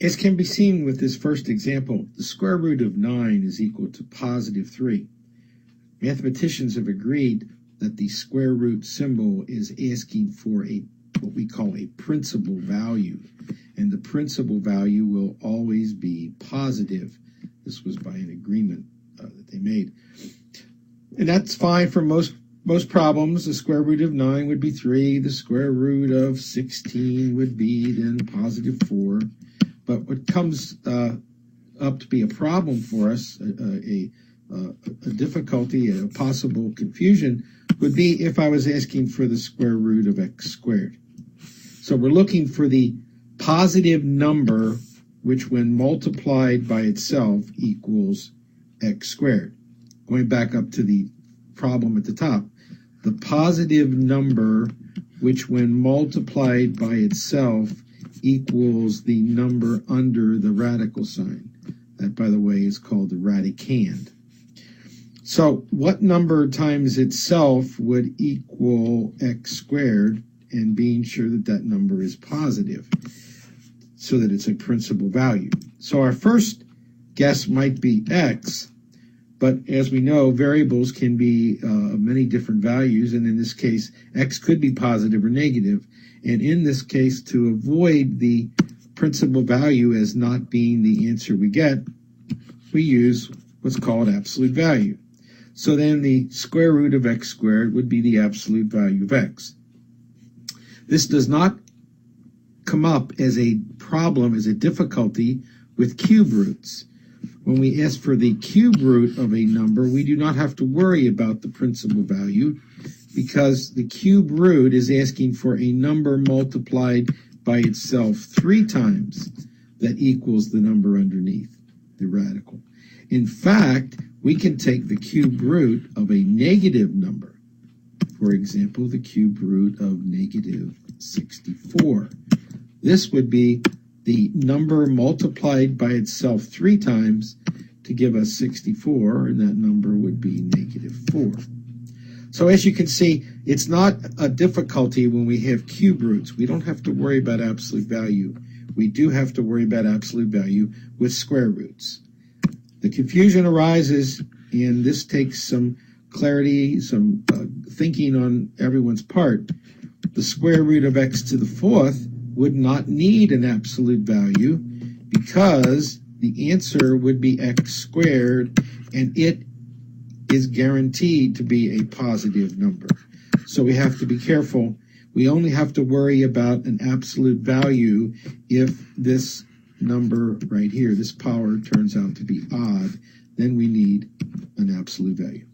As can be seen with this first example, the square root of 9 is equal to positive 3. Mathematicians have agreed that the square root symbol is asking for what we call a principal value, and the principal value will always be positive. This was by an agreement that they made. And that's fine for most problems. The square root of 9 would be 3. The square root of 16 would be then positive 4. But what comes up to be a problem for us, a difficulty, a possible confusion, would be if I was asking for the square root of x squared. So we're looking for the positive number which when multiplied by itself equals x squared. Going back up to the problem at the top, the positive number which when multiplied by itself equals the number under the radical sign. That, by the way, is called the radicand. So what number times itself would equal x squared, and being sure that that number is positive so that it's a principal value? So our first guess might be x, but as we know, variables can be many different values, and in this case, x could be positive or negative. And in this case, to avoid the principal value as not being the answer we get, we use what's called absolute value. So then the square root of x squared would be the absolute value of x. This does not come up as a problem, as a difficulty with cube roots. When we ask for the cube root of a number, we do not have to worry about the principal value, because the cube root is asking for a number multiplied by itself 3 times that equals the number underneath, the radical. In fact, we can take the cube root of a negative number. For example, the cube root of negative 64. This would be the number multiplied by itself 3 times to give us 64, and that number would be negative 4. So as you can see, it's not a difficulty when we have cube roots. We don't have to worry about absolute value. We do have to worry about absolute value with square roots. The confusion arises, and this takes some clarity, some thinking on everyone's part. The square root of x to the 4th would not need an absolute value because the answer would be x squared, and it is guaranteed to be a positive number. So we have to be careful. We only have to worry about an absolute value if this number right here, this power, turns out to be odd. Then we need an absolute value.